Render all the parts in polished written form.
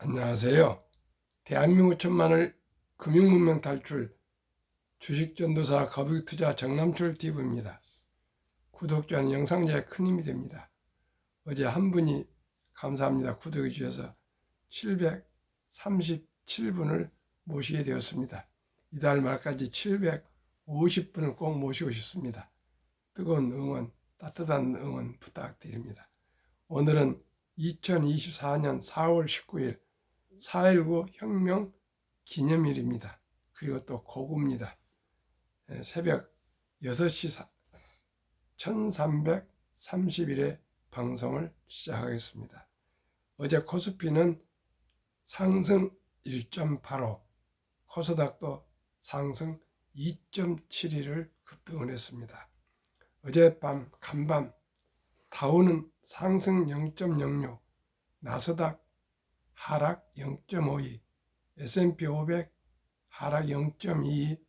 안녕하세요. 대한민국 천만을 금융문명 탈출 주식전도사 거북이투자 정남철 TV입니다. 구독자는 영상제에 큰 힘이 됩니다. 어제 한 분이 감사합니다. 구독해 주셔서 737분을 모시게 되었습니다. 이달 말까지 750분을 꼭 모시고 싶습니다. 뜨거운 응원, 따뜻한 응원 부탁드립니다. 오늘은 2024년 4월 19일 4.19 혁명 기념일입니다. 그리고 또 고구입니다. 새벽 6시 1330일에 방송을 시작하겠습니다. 어제 코스피는 상승 1.85, 코스닥도 상승 2.72를 급등을 했습니다. 어젯밤 간밤 다우는 상승 0.06, 나스닥 하락 0.52, S&P 500 하락 0.22,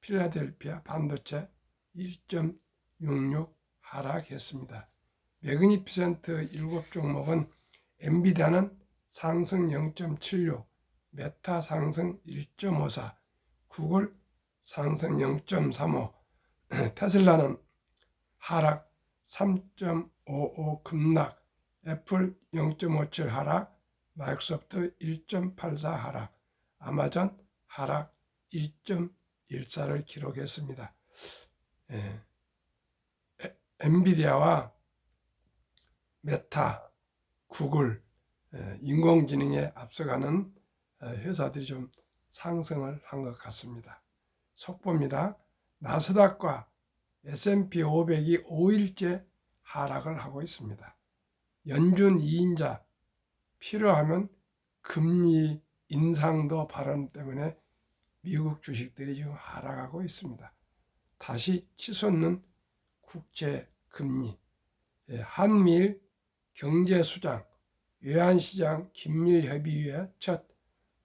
필라델피아 반도체 1.66 하락했습니다. 매그니피센트 7종목은 엔비디아는 상승 0.76, 메타 상승 1.54, 구글 상승 0.35, 테슬라는 하락 3.55 급락, 애플 0.57 하락, 마이크로소프트 1.84 하락, 아마존 하락 1.14를 기록했습니다. 엔비디아와 메타, 구글, 인공지능에 앞서가는 회사들이 좀 상승을 한 것 같습니다. 속보입니다. 나스닥과 S&P 500이 5일째 하락을 하고 있습니다. 연준 2인자 필요하면 금리 인상도 발언 때문에 미국 주식들이 지금 하락하고 있습니다. 다시 치솟는 국채 금리, 한미일 경제수장, 외환시장 긴밀협의회 첫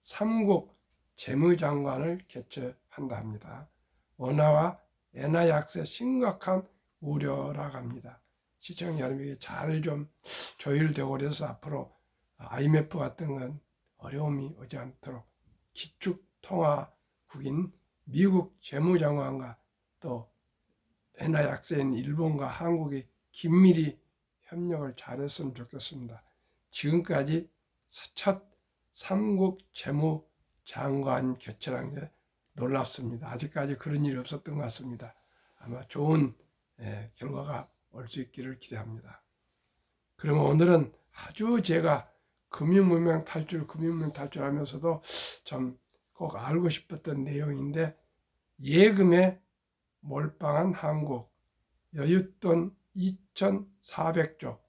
3국 재무장관을 개최한다 합니다. 원화와 엔화 약세 심각한 우려라고 합니다. 시청자 여러분에게 잘 좀 조율되고 그래서 앞으로 IMF 같은 건 어려움이 오지 않도록 기축통화국인 미국 재무장관과 또 엔화 약세인 일본과 한국이 긴밀히 협력을 잘했으면 좋겠습니다. 지금까지 첫 3국 재무장관 개최라는 게 놀랍습니다. 아직까지 그런 일이 없었던 것 같습니다. 아마 좋은 결과가 올 수 있기를 기대합니다. 그러면 오늘은 아주 제가 금융문명 탈출 하면서도 참 꼭 알고 싶었던 내용인데, 예금에 몰빵한 한국, 여윳돈 2,400조,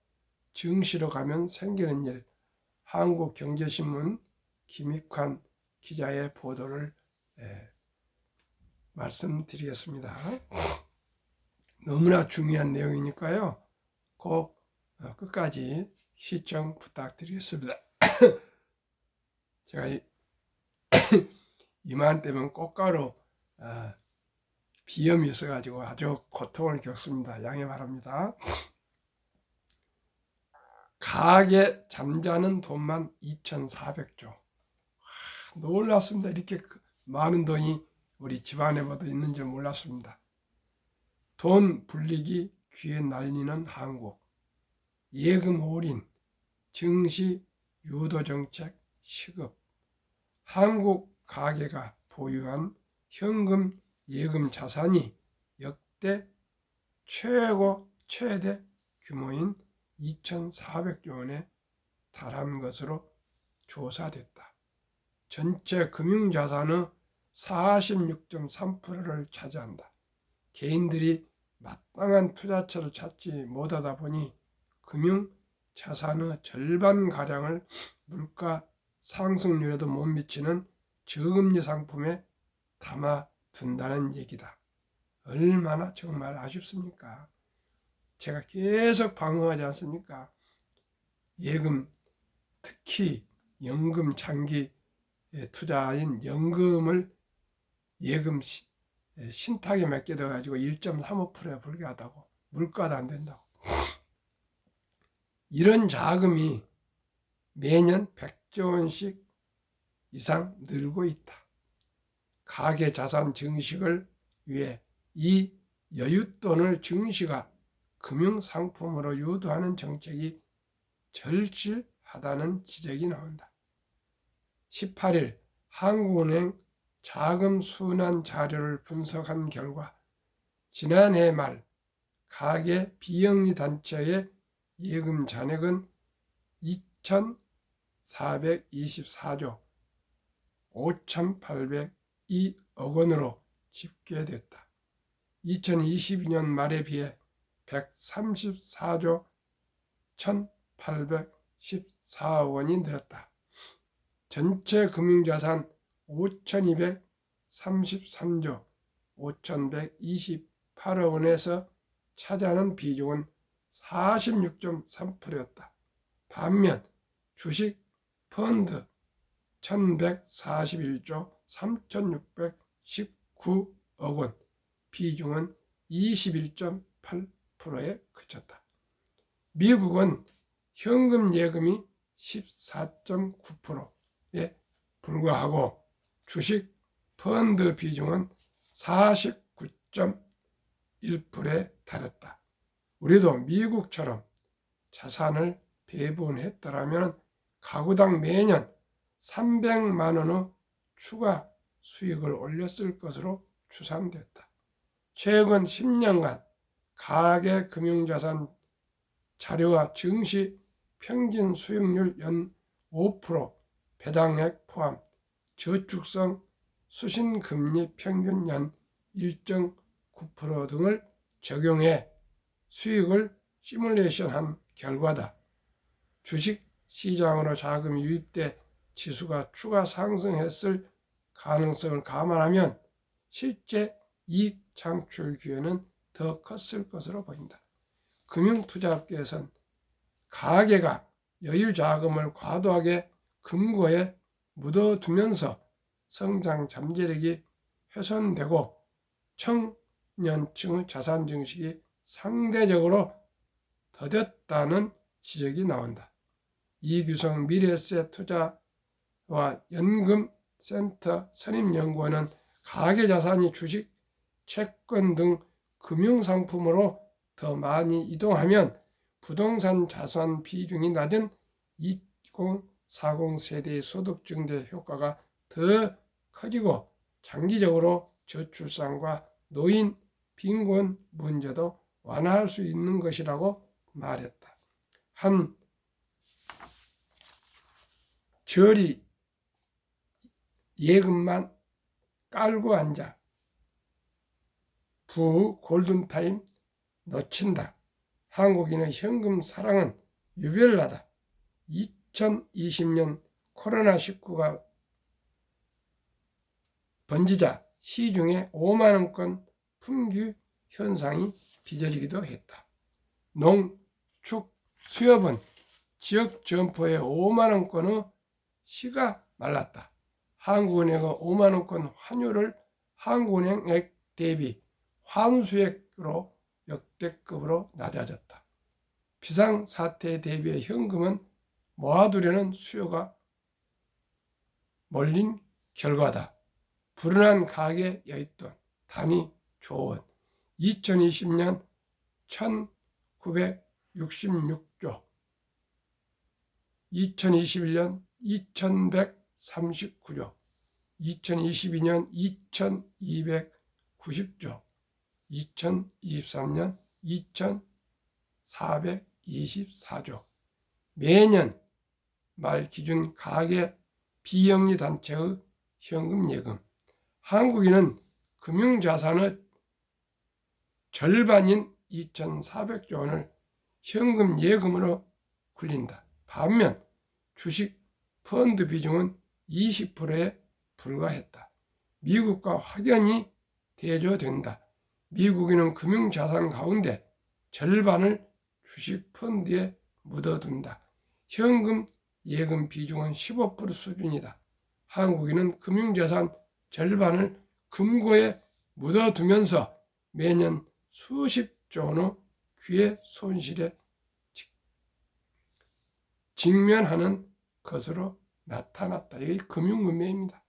증시로 가면 생기는 일, 한국경제신문 김익환 기자의 보도를 말씀드리겠습니다. 너무나 중요한 내용이니까요. 꼭 끝까지 시청 부탁드리겠습니다. 제가 이맘때면 꽃가루 비염이 있어가지고 아주 고통을 겪습니다. 양해 바랍니다. 가계 잠자는 돈만 2,400조. 놀랐습니다. 이렇게 많은 돈이 우리 집안에도 있는 줄 몰랐습니다. 돈 불리기 귀에 날리는 한국, 예금 올인, 증시 유도 정책 시급, 한국 가계가 보유한 현금 예금 자산이 역대 최대 규모인 2,400조 원에 달한 것으로 조사됐다. 전체 금융자산의 46.3%를 차지한다. 개인들이 마땅한 투자처를 찾지 못하다 보니 금융자산의 절반가량을 물가 상승률에도 못 미치는 저금리 상품에 담아둔다는 얘기다. 얼마나 정말 아쉽습니까? 제가 계속 방어하지 않습니까? 예금, 특히 연금 장기 투자인 연금을 예금 신탁에 맡겨둬가지고 1.35%에 불과하다고, 물가도 안 된다고. 이런 자금이 매년 100조 원씩 이상 늘고 있다. 가계자산 증식을 위해 이 여윳돈을 증시가 금융상품으로 유도하는 정책이 절실하다는 지적이 나온다. 18일 한국은행 자금순환 자료를 분석한 결과 지난해 말 가계 비영리 단체의 예금 잔액은 2,424조 5,802억 원으로 집계됐다. 2022년 말에 비해 134조 1,814억 원이 늘었다. 전체 금융자산 5,233조 5,128억 원에서 차지하는 비중은 46.3%였다. 반면 주식, 펀드 1,141조 3,619억 원, 비중은 21.8%에 그쳤다. 미국은 현금 예금이 14.9%에 불과하고 주식, 펀드 비중은 49.1%에 달했다. 우리도 미국처럼 자산을 배분했더라면 가구당 매년 300만 원의 추가 수익을 올렸을 것으로 추산됐다. 최근 10년간 가계 금융자산 자료와 증시 평균 수익률 연 5%, 배당액 포함, 저축성 수신금리 평균 연 1.9% 등을 적용해 수익을 시뮬레이션한 결과다. 주식 시장으로 자금이 유입돼 지수가 추가 상승했을 가능성을 감안하면 실제 이익 창출 기회는 더 컸을 것으로 보인다. 금융투자업계에선 가계가 여유자금을 과도하게 금고에 묻어두면서 성장 잠재력이 훼손되고 청년층의 자산 증식이 상대적으로 더뎠다는 지적이 나온다. 이규성 미래에셋 투자와 연금센터 선임연구원은 가계자산이 주식, 채권 등 금융상품으로 더 많이 이동하면 부동산 자산 비중이 낮은 2040 세대의 소득 증대 효과가 더 커지고 장기적으로 저출산과 노인 빈곤 문제도 완화할 수 있는 것이라고 말했다. 한 절이 예금만 깔고 앉아 부후 골든타임 놓친다. 한국인의 현금 사랑은 유별나다. 2020년 코로나19가 번지자 시중에 5만원권 품귀 현상이 빚어지기도 했다. 농, 축, 수협은 지역 점포에 5만원권의 시가 말랐다. 한국은행의 5만원권 환율을 한국은행액 대비 환수액으로 역대급으로 낮아졌다. 비상사태에 대비해 현금은 모아두려는 수요가 몰린 결과다. 불안한 가계 여윳돈 단위 조원 2020년 1,966조 2021년 2,139조 2022년 2,290조 2023년 2,424조 매년 말 기준 가계 비영리 단체의 현금 예금 한국인은 금융자산의 절반인 2,400조 원을 현금 예금으로 굴린다. 반면 주식, 펀드 비중은 20%에 불과했다. 미국과 확연히 대조된다. 미국인은 금융자산 가운데 절반을 주식, 펀드에 묻어둔다. 현금 예금 비중은 15% 수준이다. 한국인은 금융자산 절반을 금고에 묻어두면서 매년 수십조 원의 기회 손실에 직면하는 것으로 나타났다. 이게 금융문맹입니다.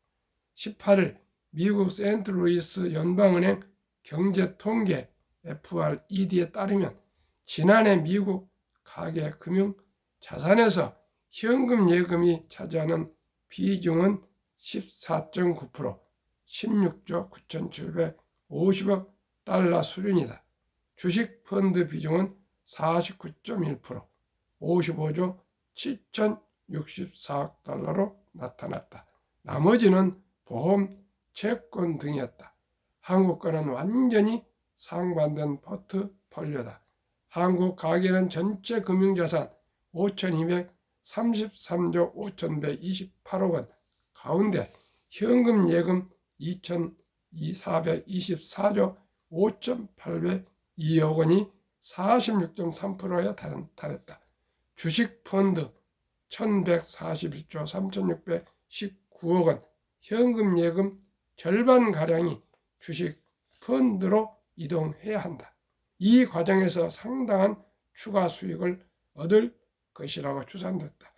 18일 미국 세인트루이스 연방은행 경제통계 FRED에 따르면 지난해 미국 가계 금융 자산에서 현금 예금이 차지하는 비중은 14.9%, 16조 9,750억 달러 수준이다. 주식 펀드 비중은 49.1%, 55조 7,064억 달러로 나타났다. 나머지는 보험, 채권 등이었다. 한국과는 완전히 상반된 포트폴리오다. 한국 가계는 전체 금융자산 5,233조 5,128억 원 가운데 현금 예금 2,424조 5,802억 원이 46.3%에 달했다. 주식 펀드 1,141조 3,619억 원, 현금 예금 절반가량이 주식 펀드로 이동해야 한다. 이 과정에서 상당한 추가 수익을 얻을 것이라고 추산됐다.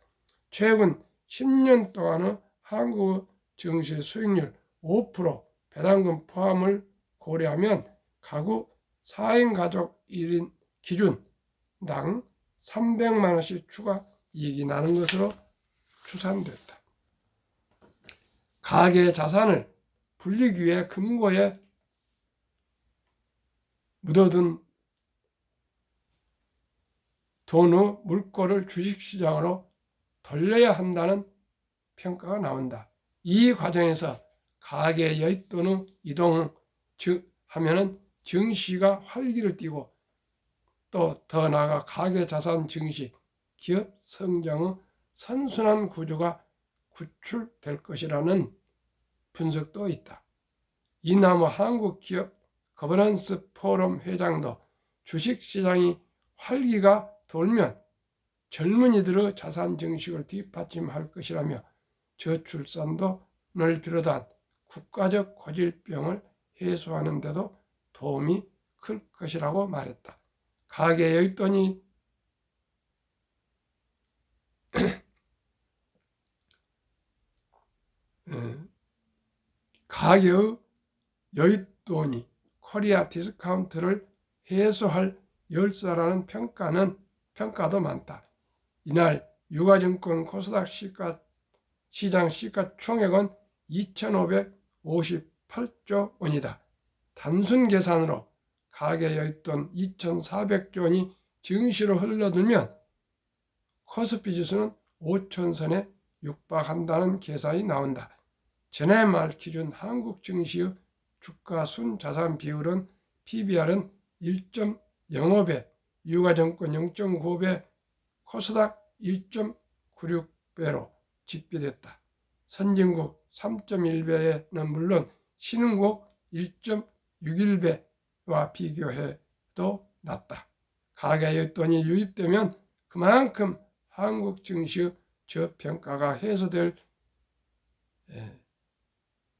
최근 10년 동안의 한국 증시 수익률 5%, 배당금 포함을 고려하면 가구 4인 가족 1인 기준당 300만 원씩 추가 이익이 나는 것으로 추산됐다. 가계 자산을 불리기 위해 금고에 묻어둔 돈의 물꼬를 주식시장으로 돌려야 한다는 평가가 나온다. 이 과정에서 가계 여윳돈의 이동을 하면은 증시가 활기를 띠고 또 더 나아가 가계 자산 증시, 기업 성장의 선순환 구조가 구출될 것이라는 분석도 있다. 이남우 한국기업 거버넌스 포럼 회장도 주식시장이 활기가 돌면 젊은이들의 자산 증식을 뒷받침할 것이라며 저출산도를 비롯한 국가적 고질병을 해소하는 데도 도움이 클 것이라고 말했다. 가계 여윳돈이 가계의 여윳돈이 코리아 디스카운트를 해소할 열쇠라는 평가도 많다. 이날 유가증권 코스닥 시장 시가총액은 2,558조 원이다. 단순 계산으로 가계 여윳돈 2,400조 원이 증시로 흘러들면 코스피 지수는 5,000선에 육박한다는 계산이 나온다. 지난해 말 기준 한국 증시의 주가 순자산 비율은 PBR은 1.05배, 유가증권 0.9배, 코스닥 1.96배로 집계됐다. 선진국 3.1배는 물론 신흥국 1.61배와 비교해도 낮다. 가계 여윳돈이 유입되면 그만큼 한국 증시의 저평가가 해소될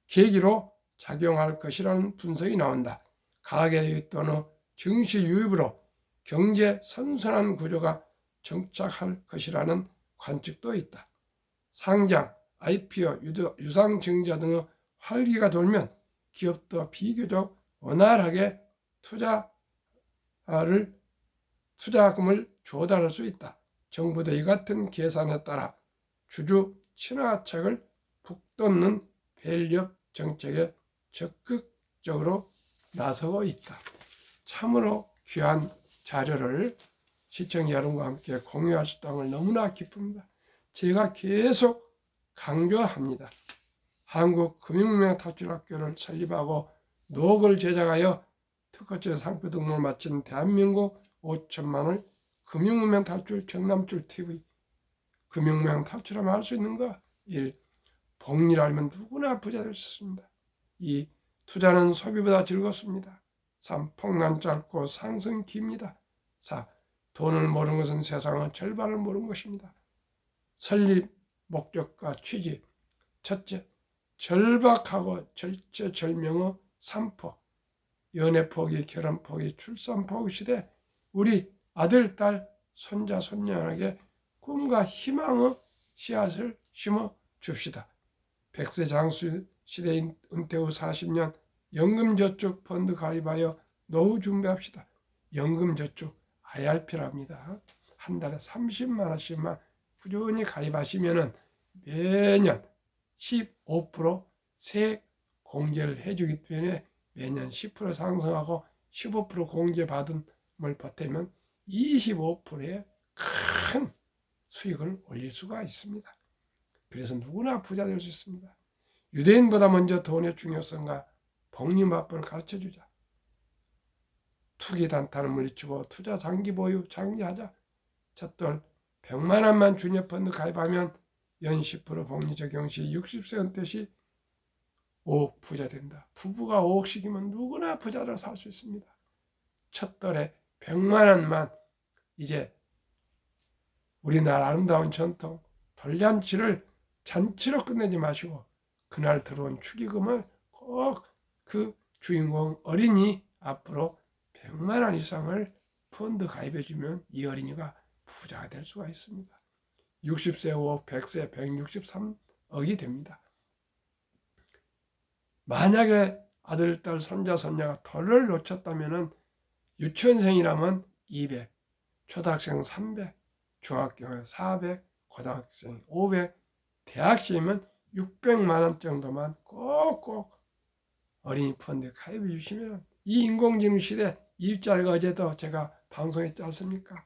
계기로 작용할 것이라는 분석이 나온다. 가계 여윳돈의 증시 유입으로 경제 선순환 구조가 정착할 것이라는 관측도 있다. 상장, IPO, 유상증자 등의 활기가 돌면 기업도 비교적 원활하게 투자금을 조달할 수 있다. 정부도 이 같은 계산에 따라 주주 친화책을 북돋는 밸류업 정책에 적극적으로 나서고 있다. 참으로 귀한 자료를 시청자 여러분과 함께 공유할 수 있다는 걸 너무나 기쁩니다. 제가 계속 강조합니다. 한국금융명탈출학교를 설립하고 노을 제작하여 특허제 상표 등록을 마친 대한민국 5천만을 금융명탈출 정남출 TV 금융명탈출하면 할 수 있는 거 1. 복리를 알면 누구나 부자 될 수 있습니다. 2. 투자는 소비보다 즐겁습니다. 3. 폭난 짧고 상승 깁니다. 4. 돈을 모르는 것은 세상의 절반을 모르는 것입니다. 설립 목적과 취지. 첫째, 절박하고 절체절명의 3포. 연애 포기, 결혼 포기, 출산 포기 시대 우리 아들, 딸, 손자, 손녀에게 꿈과 희망의 씨앗을 심어 줍시다. 100세 장수 시대인 은퇴 후 40년 연금저축 펀드 가입하여 노후 준비합시다. 연금저축 IRP랍니다. 한 달에 30만 원씩만 꾸준히 가입하시면은 매년 15% 공제를 해주기 때문에 매년 10% 상승하고 15% 공제 받음을 보태면 25%의 큰 수익을 올릴 수가 있습니다. 그래서 누구나 부자 될 수 있습니다. 유대인보다 먼저 돈의 중요성과 복리마법을 가르쳐주자. 투기 단타를 물리치고 투자 장기 보유 장기하자. 첫돌 100만 원만 주녀 펀드 가입하면 연 10% 복리 적용 시 60세 은퇴 시 5억 부자 된다. 부부가 5억씩이면 누구나 부자로 살 수 있습니다. 첫돌에 100만 원만 이제 우리나라 아름다운 전통 돌잔치를 잔치로 끝내지 마시고 그날 들어온 축의금을 꼭 그 주인공 어린이 앞으로 100만 원 이상을 펀드 가입해 주면 이 어린이가 부자가 될 수가 있습니다. 60세 5억, 100세 163억이 됩니다. 만약에 아들, 딸, 손자, 손녀가 덜을 놓쳤다면 유치원생이라면 200, 초등학생 300, 중학교 400, 고등학생 500, 대학생이면 600만 원 정도만 꼭꼭 어린이 펀드에 가입해 주시면 이 인공지능 시대 일자리가 어제도 제가 방송했지 않습니까?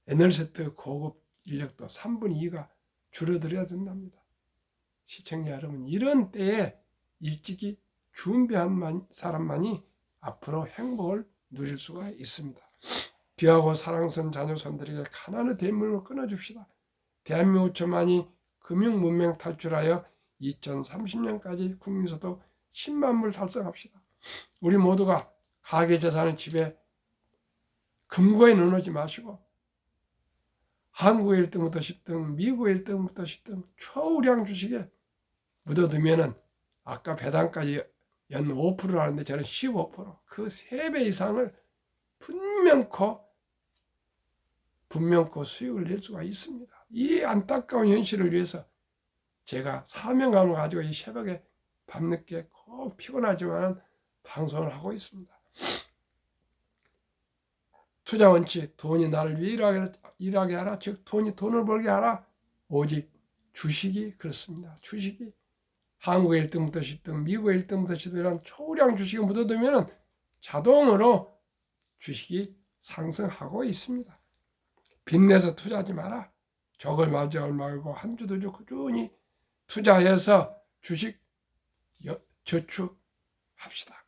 에너세트 고급 인력도 3분의 2가 줄어들어야 된답니다. 시청자 여러분, 이런 때에 일찍이 준비한 사람만이 앞으로 행복을 누릴 수가 있습니다. 귀하고 사랑스러운 자녀손들에게 가난의 대물을 끊어줍시다. 대한민국 5천만이 금융문명 탈출하여 2030년까지 국민소득 10만 불 달성합시다. 우리 모두가 가계재산을 집에 금고에 넣어놓지 마시고 한국의 1등부터 10등, 미국의 1등부터 10등 초우량 주식에 묻어두면은 아까 배당까지 연 5%라는데 저는 15%, 그 3배 이상을 분명코 수익을 낼 수가 있습니다. 이 안타까운 현실을 위해서 제가 사명감을 가지고 이 새벽에 밤늦게 꼭 피곤하지만 방송을 하고 있습니다. 투자 원칙, 돈이 나를 위해 일하게 하라. 즉 돈을 벌게 하라. 오직 주식이 그렇습니다. 주식이 한국의 1등부터 10등, 미국의 1등부터 10등이란 초우량 주식을 묻어두면 자동으로 주식이 상승하고 있습니다. 빚내서 투자하지 마라. 적을 맞이하지 말고 한 주 두 주 꾸준히 투자해서 주식 저축합시다.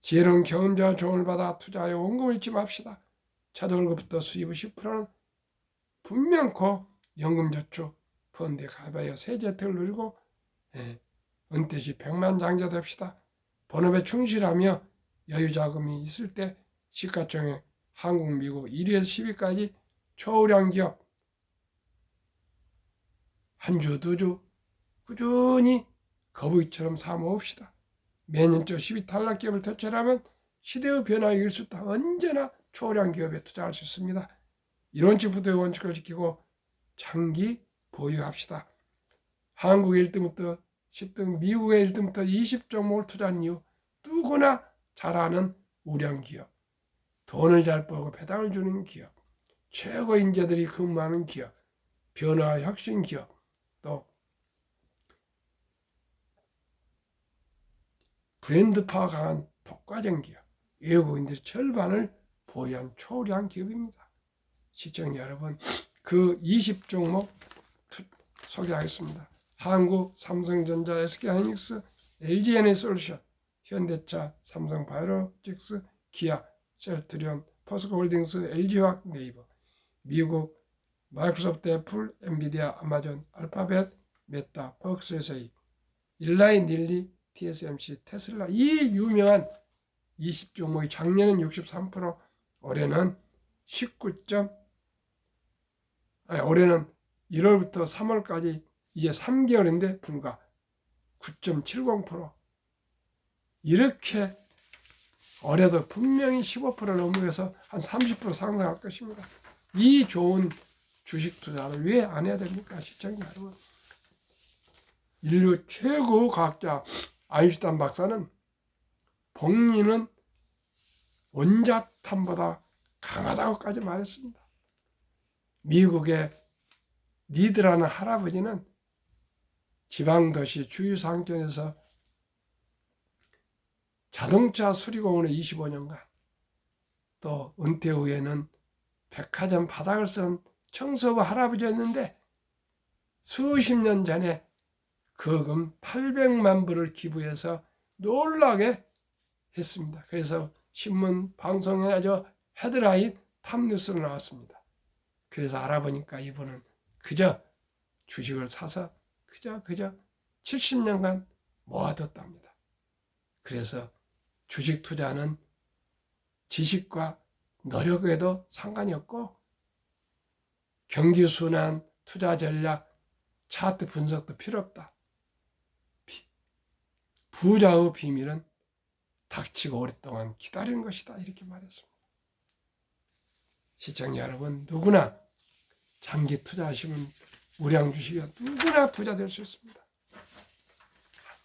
지혜로운 경험자와 조언을 받아 투자하여 원금을 잃지 맙시다. 첫 월급부터 수입의 10%는 분명코 연금저축 펀드에 가입하여 세제 혜택을 누리고 은퇴 시 100만 장자 됩시다. 본업에 충실하며 여유자금이 있을 때 시가총액 한국, 미국 1위에서 10위까지 초우량 기업 한 주, 두 주 꾸준히 거북이처럼 사모읍시다. 매년적 10위 탈락 기업을 퇴출하면 시대의 변화에 이길 수 있다. 언제나 초우량 기업에 투자할 수 있습니다. 이론칙부터의 원칙을 지키고 장기 보유합시다. 한국의 1등부터 10등, 미국의 1등부터 20종목을 투자한 이유 누구나 잘 아는 우량 기업, 돈을 잘 벌고 배당을 주는 기업, 최고 인재들이 근무하는 기업, 변화 혁신 기업, 또 브랜드파가 강한 독과점 기업, 외국인들의 절반을 보유한 초우량 기업입니다. 시청자 여러분, 그 20종목 소개하겠습니다. 한국, 삼성전자, SK하이닉스, LG에너지솔루션, 현대차, 삼성바이오로직스, 기아, 셀트리온, 포스코홀딩스, LG화학, 네이버, 미국, 마이크로소프트, 애플, 엔비디아, 아마존, 알파벳, 메타, 벅스에서이, 일라인, 닐리, TSMC, 테슬라, 이 유명한 20종목이 작년은 63%, 올해는 올해는 1월부터 3월까지 이제 3개월인데 불과 9.70%. 이렇게 올해도 분명히 15%를 넘어서 한 30% 상승할 것입니다. 이 좋은 주식 투자를 왜 안 해야 됩니까? 시청자 여러분. 인류 최고 과학자 아인슈타인 박사는 복리는 원자탄보다 강하다고까지 말했습니다. 미국의 리드라는 할아버지는 지방도시 주유상권에서 자동차 수리공으로 25년간, 또 은퇴 후에는 백화점 바닥을 쓰는 청소부 할아버지였는데 수십 년 전에 거금 800만 불을 기부해서 놀라게 했습니다. 그래서 신문 방송에 아주 헤드라인 탑뉴스로 나왔습니다. 그래서 알아보니까 이분은 그저 주식을 사서 그저 70년간 모아뒀답니다. 그래서 주식 투자는 지식과 노력에도 상관이 없고 경기순환, 투자 전략, 차트 분석도 필요 없다. 부자의 비밀은 닥치고 오랫동안 기다리는 것이다. 이렇게 말했습니다. 시청자 여러분, 누구나 장기 투자하시면 우량 주식이 누구나 부자 될 수 있습니다.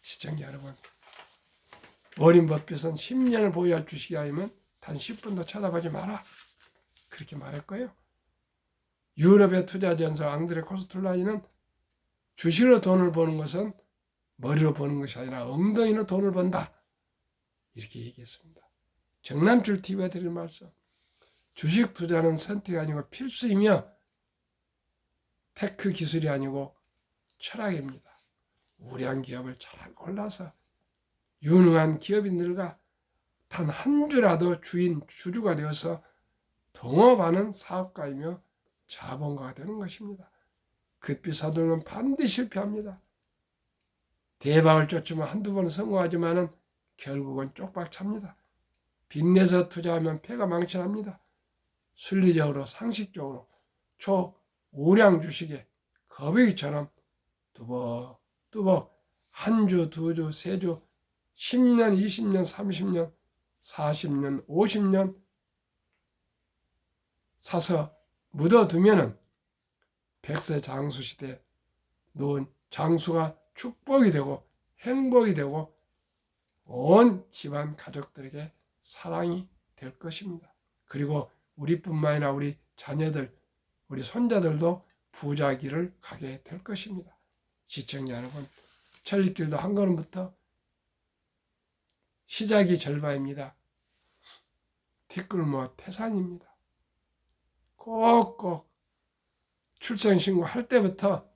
시청자 여러분, 워렌 버핏은 10년을 보유할 주식이 아니면 단 10분도 쳐다보지 마라. 그렇게 말했고요. 유럽의 투자 전설 앙드레 코스툴라이는 주식으로 돈을 버는 것은 머리로 버는 것이 아니라 엉덩이로 돈을 번다. 이렇게 얘기했습니다. 정남줄 TV가 드리는 말씀. 주식 투자는 선택이 아니고 필수이며 테크 기술이 아니고 철학입니다. 우량 기업을 잘 골라서 유능한 기업인들과 단 한 주라도 주주가 되어서 동업하는 사업가이며 자본가가 되는 것입니다. 급비 서둘면 반드시 실패합니다. 대박을 쫓으면 한두 번 성공하지만은 결국은 쪽박 찹니다. 빚내서 투자하면 패가 망신합니다. 순리적으로 상식적으로 초우량 주식에 거북이처럼 뚜벅뚜벅 한 주, 두 주, 세 주, 10년, 20년, 30년, 40년, 50년 사서 묻어두면은 백세 장수 시대 노은 장수가 축복이 되고 행복이 되고 온 집안 가족들에게 사랑이 될 것입니다. 그리고 우리뿐만 아니라 우리 자녀들, 우리 손자들도 부자 길을 가게 될 것입니다. 시청자 여러분, 천리길도 한 걸음부터 시작이 절반입니다. 뒷골목 태산입니다. 꼭꼭 출생신고 할 때부터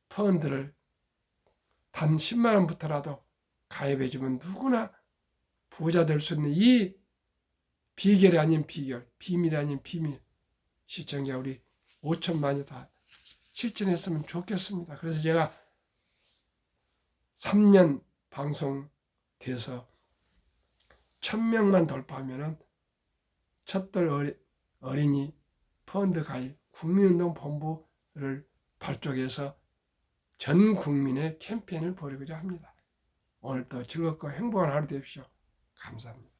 펀드를 단 10만 원부터라도 가입해주면 누구나 부자 될 수 있는 이 비결이 아닌 비결, 비밀이 아닌 비밀, 시청자 우리 5천만이 다 실천했으면 좋겠습니다. 그래서 제가 3년 방송돼서 1000명만 돌파하면은 첫돌 어린이 펀드 가입 국민운동본부를 발족해서 전 국민의 캠페인을 벌이고자 합니다. 오늘도 즐겁고 행복한 하루 되십시오. 감사합니다.